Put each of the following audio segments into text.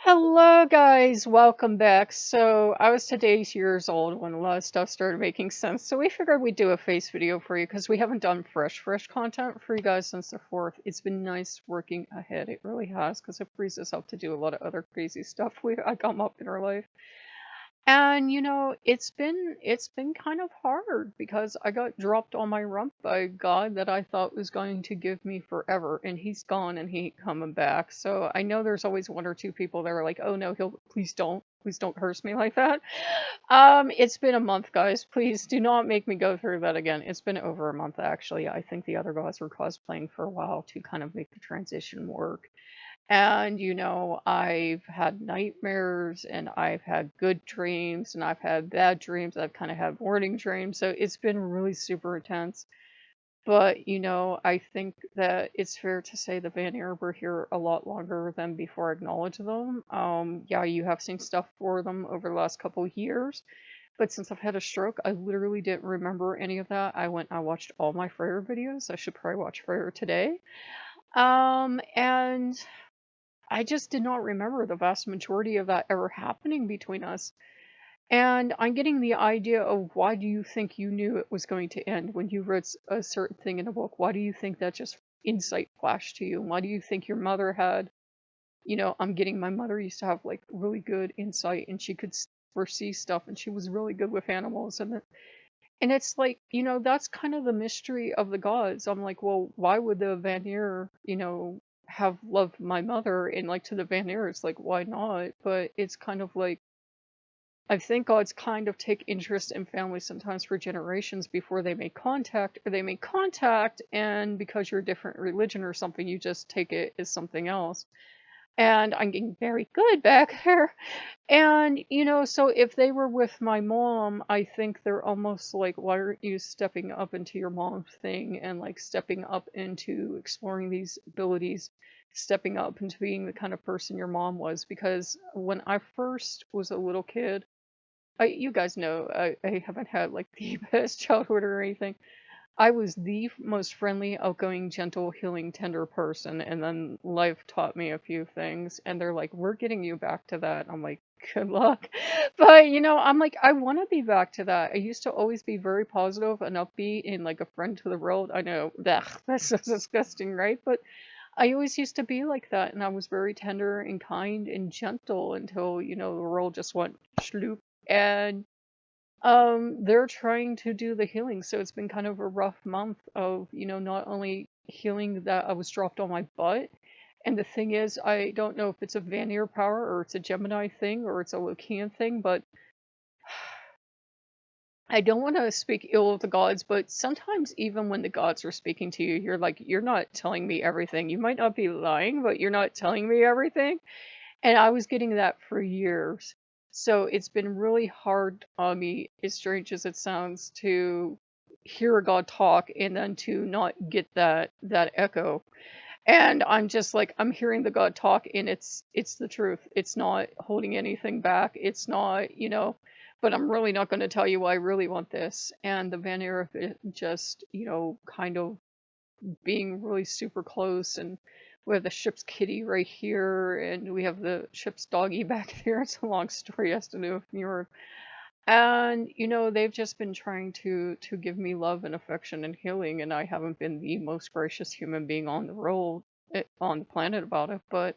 Hello, guys. Welcome back. So, I was today's years old when a lot of stuff started making sense. So, we figured we'd do a face video for you because we haven't done fresh content for you guys since the 4th. It's been nice working ahead. It really has because it frees us up to do a lot of other crazy stuff I come up in our life. And it's been kind of hard because I got dropped on my rump by a god that I thought was going to give me forever, and he's gone and he ain't coming back. So I know there's always one or two people that are like, "Oh no, he'll please don't curse me like that." It's been a month, guys. Please do not make me go through that again. It's been over a month actually. I think the other gods were cosplaying for a while to kind of make the transition work. And, I've had nightmares and I've had good dreams and I've had bad dreams. I've kind of had warning dreams. So it's been really super intense. But, I think that it's fair to say the Vanir were here a lot longer than before I acknowledge them. Yeah, you have seen stuff for them over the last couple of years. But since I've had a stroke, I literally didn't remember any of that. I watched all my Freyr videos. I should probably watch Freyr today. And I just did not remember the vast majority of that ever happening between us. And I'm getting the idea of why do you think you knew it was going to end when you read a certain thing in a book? Why do you think that just insight flashed to you? Why do you think your mother had, I'm getting my mother used to have like really good insight and she could foresee stuff and she was really good with animals and it's like, that's kind of the mystery of the gods. I'm like, well, why would the Vanir, have loved my mother? And like to the Vanir, it's like, why not? But it's kind of like, I think gods kind of take interest in families sometimes for generations before they make contact, or they make contact, and because you're a different religion or something, you just take it as something else. And I'm getting very good back there. And, so if they were with my mom, I think they're almost like, why aren't you stepping up into your mom's thing and like stepping up into exploring these abilities, stepping up into being the kind of person your mom was? Because when I first was a little kid, you guys know, I haven't had like the best childhood or anything. I was the most friendly, outgoing, gentle, healing, tender person, and then life taught me a few things, and they're like, "We're getting you back to that." I'm like, "Good luck." But, I'm like, I want to be back to that. I used to always be very positive and upbeat and like a friend to the world. I know, ugh, that's so disgusting, right? But I always used to be like that, and I was very tender and kind and gentle until, the world just went schloop. And they're trying to do the healing, so it's been kind of a rough month of, not only healing that I was dropped on my butt, and the thing is, I don't know if it's a Vanir power or it's a Gemini thing or it's a Lokean thing, but I don't want to speak ill of the gods, but sometimes even when the gods are speaking to you, you're like, you're not telling me everything. You might not be lying, but you're not telling me everything. And I was getting that for years. So it's been really hard on me, as strange as it sounds, to hear a god talk and then to not get that echo. And I'm just like, I'm hearing the god talk and it's the truth. It's not holding anything back. It's not, but I'm really not going to tell you why I really want this. And the Vanir of it just, kind of being really super close, and we have the ship's kitty right here and we have the ship's doggy back there. It's a long story, has to do with New York. And they've just been trying to give me love and affection and healing, and I haven't been the most gracious human being on the world, on the planet about it. But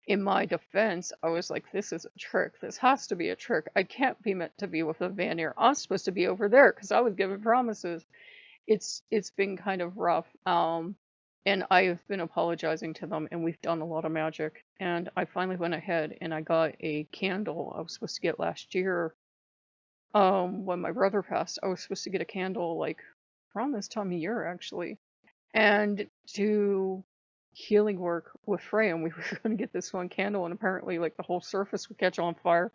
in my defense, I was like, this is a trick. This has to be a trick. I can't be meant to be with a Vanir. I'm supposed to be over there because I was given promises. It's been kind of rough. And I've been apologizing to them, and we've done a lot of magic. And I finally went ahead and I got a candle I was supposed to get last year. When my brother passed, I was supposed to get a candle like around this time of year actually, and do healing work with Freya. And we were going to get this one candle, and apparently like the whole surface would catch on fire.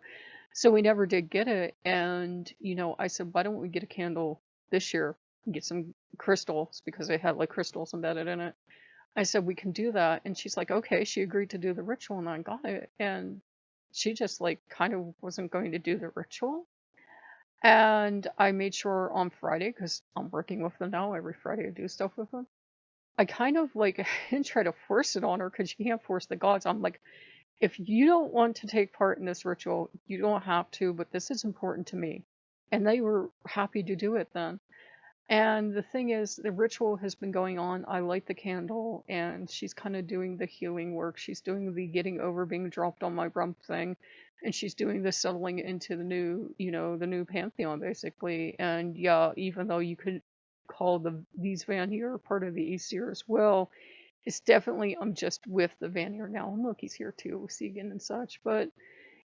So we never did get it. And I said, why don't we get a candle this year and get some crystals, because they had like crystals embedded in it. I said, we can do that. And she's like, okay. She agreed to do the ritual, and I got it. And she just like kind of wasn't going to do the ritual. And I made sure on Friday, because I'm working with them now, every Friday I do stuff with them. I kind of like, I didn't try to force it on her because you can't force the gods. I'm like, If you don't want to take part in this ritual, you don't have to, but this is important to me. And they were happy to do it then. And the thing is, the ritual has been going on. I light the candle, and she's kind of doing the healing work. She's doing the getting over being dropped on my rump thing, and she's doing the settling into the new, the new pantheon, basically. And yeah, even though you could call these Vanir part of the Aesir as well, it's definitely I'm just with the Vanir now. And look, he's here too, Segan and such. But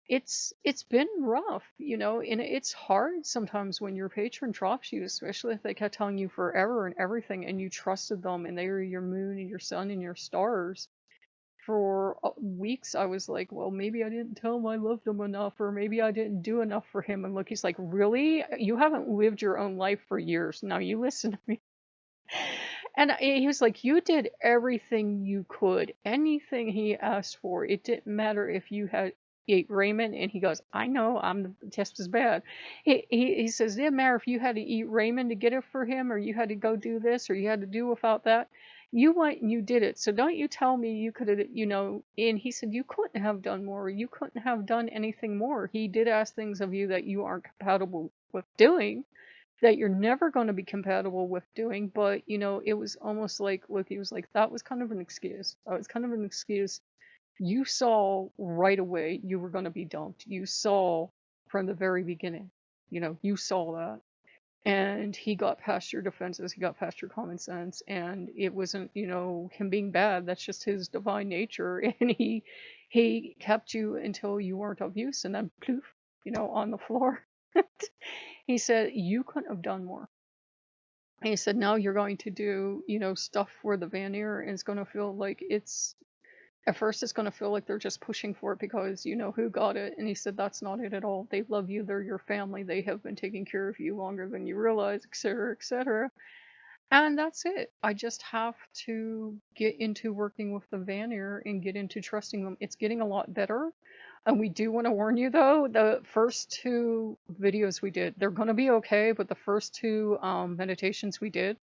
it's been rough, and it's hard sometimes when your patron drops you, especially if they kept telling you forever and everything, and you trusted them, and they were your moon and your sun and your stars. For weeks, I was like, well, maybe I didn't tell him I loved him enough, or maybe I didn't do enough for him. And look, he's like, really? You haven't lived your own life for years. Now you listen to me. And he was like, you did everything you could. Anything he asked for. It didn't matter if you had ate ramen. And he goes, I know, I'm just as bad. He says, it didn't matter if you had to eat ramen to get it for him, or you had to go do this, or you had to do without that. You went and you did it. So don't you tell me you could have, And he said, you couldn't have done more. You couldn't have done anything more. He did ask things of you that you aren't compatible with doing, that you're never going to be compatible with doing. But it was almost like, look, he was like, that was kind of an excuse. That was kind of an excuse. You saw right away you were going to be dumped. You saw from the very beginning. You saw that. And he got past your defenses, he got past your common sense, and it wasn't, him being bad. That's just his divine nature. And he kept you until you weren't of use, and then poof, on the floor. He said, you couldn't have done more. And he said, now you're going to do, stuff for the Vanir, and it's going to feel like at first it's going to feel like they're just pushing for it because you know who got it. And he said, that's not it at all. They love you. They're your family. They have been taking care of you longer than you realize, etc., etc. And that's it. I just have to get into working with the Vanir and get into trusting them. It's getting a lot better. And we do want to warn you, though, the first two videos we did, they're going to be okay, but the first two meditations we did,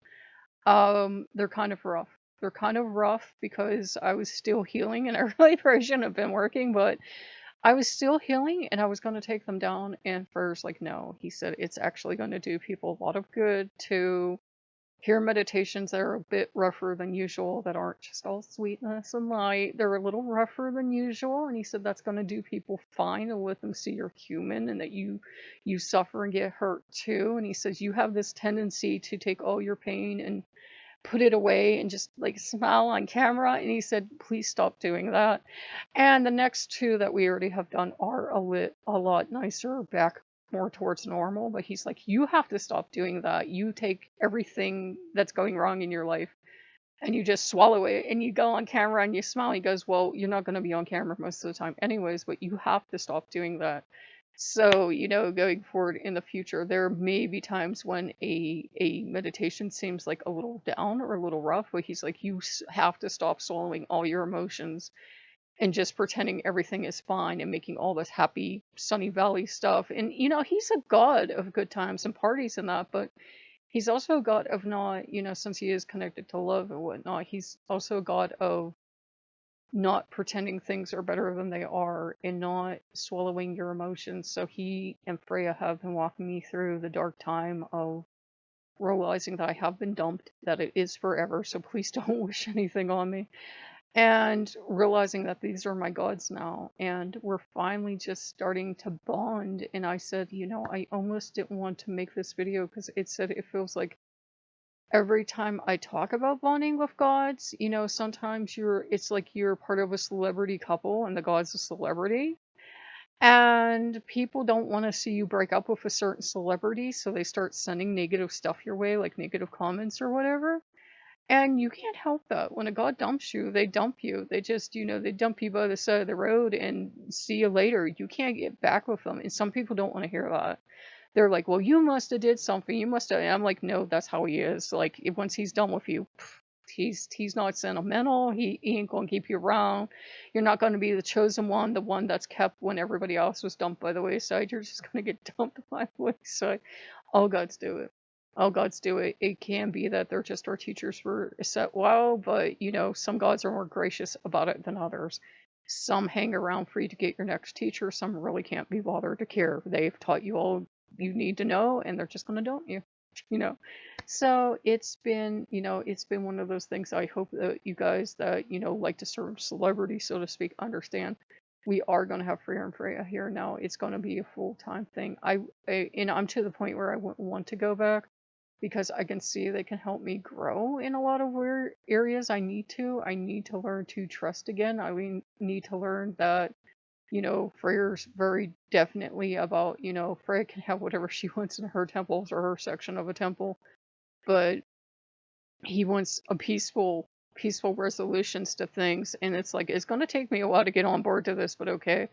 they're kind of rough. They're kind of rough because I was still healing, and I really probably shouldn't have been working, but I was still healing, and I was going to take them down. And first, like, no, he said it's actually going to do people a lot of good to hear meditations that are a bit rougher than usual, that aren't just all sweetness and light. They're a little rougher than usual, and he said that's going to do people fine and let them see you're human and that you suffer and get hurt too. And he says you have this tendency to take all your pain and put it away and just like smile on camera. And he said, please stop doing that. And the next two that we already have done are a lot nicer, back more towards normal. But he's like, you have to stop doing that. You take everything that's going wrong in your life and you just swallow it, and you go on camera and you smile. He goes, well, you're not going to be on camera most of the time anyways, but you have to stop doing that. So, going forward in the future, there may be times when a meditation seems like a little down or a little rough, but he's like, you have to stop swallowing all your emotions and just pretending everything is fine and making all this happy, sunny valley stuff. And, he's a god of good times and parties and that, but he's also a god of not, since he is connected to love and whatnot, he's also a god of not pretending things are better than they are and not swallowing your emotions. So he and Freya have been walking me through the dark time of realizing that I have been dumped, that it is forever, so please don't wish anything on me. And realizing that these are my gods now, and we're finally just starting to bond. And I said, I almost didn't want to make this video because it said it feels like every time I talk about bonding with gods, sometimes it's like you're part of a celebrity couple and the god's a celebrity. And people don't want to see you break up with a certain celebrity, so they start sending negative stuff your way, like negative comments or whatever. And you can't help that. When a god dumps you, they dump you. They just, they dump you by the side of the road and see you later. You can't get back with them. And some people don't want to hear that. They're like, well, you must have did something. You must have. And I'm like, no, that's how he is. Like, once he's done with you, he's not sentimental. He ain't gonna keep you around. You're not gonna be the chosen one, the one that's kept when everybody else was dumped by the wayside. You're just gonna get dumped by the wayside. All gods do it. All gods do it. It can be that they're just our teachers for a set while, but some gods are more gracious about it than others. Some hang around for you to get your next teacher. Some really can't be bothered to care. They've taught you all you need to know, and they're just going to dump you. You know, so it's been one of those things. I hope that you guys that like to serve celebrity, so to speak, understand. We are going to have Freya and Freya here now. It's going to be a full-time thing. I'm to the point where I wouldn't want to go back because I can see they can help me grow in a lot of where areas I need to. I need to learn to trust again. Need to learn that, Freya's very definitely about, Freya can have whatever she wants in her temples or her section of a temple, but he wants a peaceful resolutions to things, and it's like it's going to take me a while to get on board to this, but okay.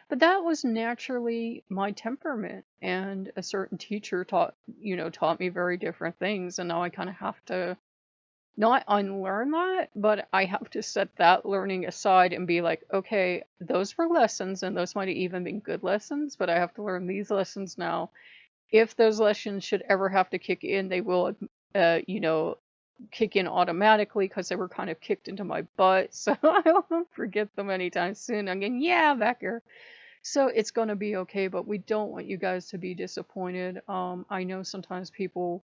But that was naturally my temperament, and a certain teacher taught me very different things, and now I kind of have to not unlearn that, but I have to set that learning aside and be like, okay, those were lessons, and those might have even been good lessons, but I have to learn these lessons now. If those lessons should ever have to kick in, they will, uh, you know, kick in automatically because they were kind of kicked into my butt. So I won't forget them anytime soon. I'm getting, yeah, back here. So it's going to be okay, but we don't want you guys to be disappointed. I know sometimes people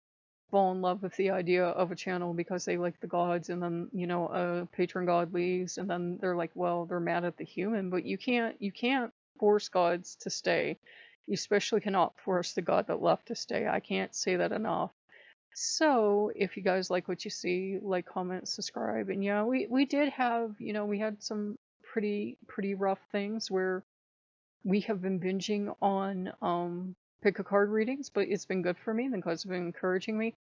fall in love with the idea of a channel because they like the gods, and then a patron god leaves, and then they're like, well, they're mad at the human. But you can't force gods to stay. You especially cannot force the god that left to stay. I can't say that enough. So if you guys like what you see, like, comment, subscribe. And yeah, we did have, we had some pretty rough things where we have been binging on pick a card readings, but it's been good for me. The cards have been encouraging me.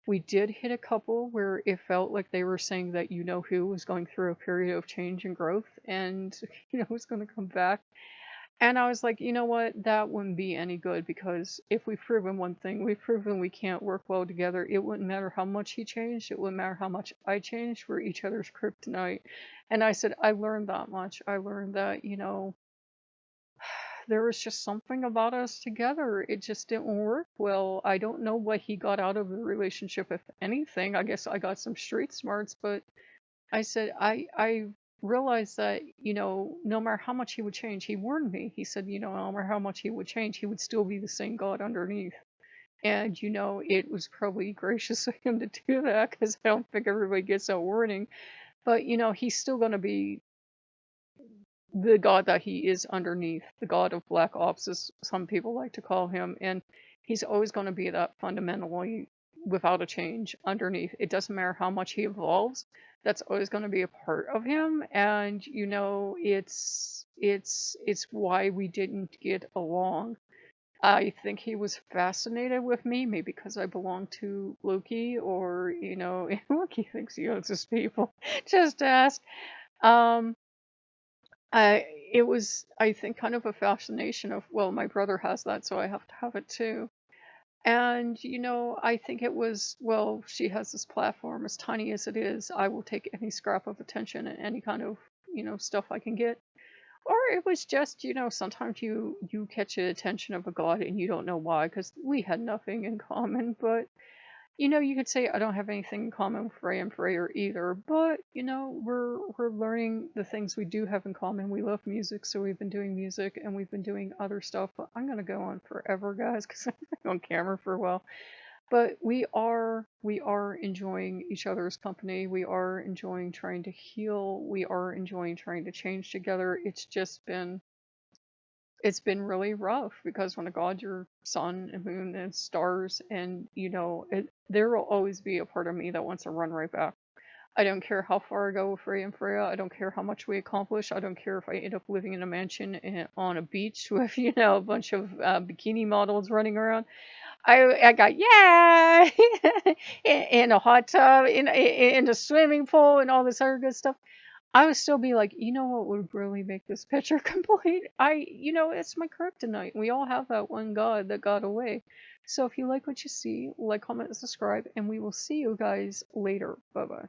We did hit a couple where it felt like they were saying that who was going through a period of change and growth, and was going to come back. And I was like, you know what? That wouldn't be any good, because if we've proven one thing, we've proven we can't work well together. It wouldn't matter how much he changed. It wouldn't matter how much I changed. We're each other's kryptonite. And I said, I learned that much. I learned that, there was just something about us together. It just didn't work well. I don't know what he got out of the relationship, if anything. I guess I got some street smarts, but I said, I realized that, no matter how much he would change, he warned me. He said, no matter how much he would change, he would still be the same God underneath. And, it was probably gracious of him to do that, because I don't think everybody gets that warning. But, he's still going to be the god that he is underneath, the god of black ops, as some people like to call him. And he's always going to be that fundamentally, without a change, underneath. It doesn't matter how much he evolves, that's always going to be a part of him. And it's why we didn't get along. I think he was fascinated with me, maybe because I belong to Loki, or Loki thinks he owns his people. Just ask. um I it was, I think, kind of a fascination of, well, my brother has that, so I have to have it too. And I think it was, well, she has this platform, as tiny as it is. I will take any scrap of attention and any kind of stuff I can get. Or it was just, sometimes you catch the attention of a god and you don't know why, because we had nothing in common. But you could say I don't have anything in common with Ray and Freya either, but we're learning the things we do have in common. We love music, so we've been doing music, and we've been doing other stuff. But I'm gonna go on forever, guys, because I've been on camera for a while. But we are enjoying each other's company. We are enjoying trying to heal. We are enjoying trying to change together. It's been really rough, because when a god, your sun and moon and stars, and there will always be a part of me that wants to run right back. I don't care how far I go with Freya and Freya. I don't care how much we accomplish. I don't care if I end up living in a mansion on a beach with a bunch of bikini models running around. I got, yeah, in a hot tub, in a swimming pool, and all this other good stuff. I would still be like, what would really make this picture complete? It's my kryptonite. We all have that one god that got away. So if you like what you see, like, comment, and subscribe, and we will see you guys later. Bye bye.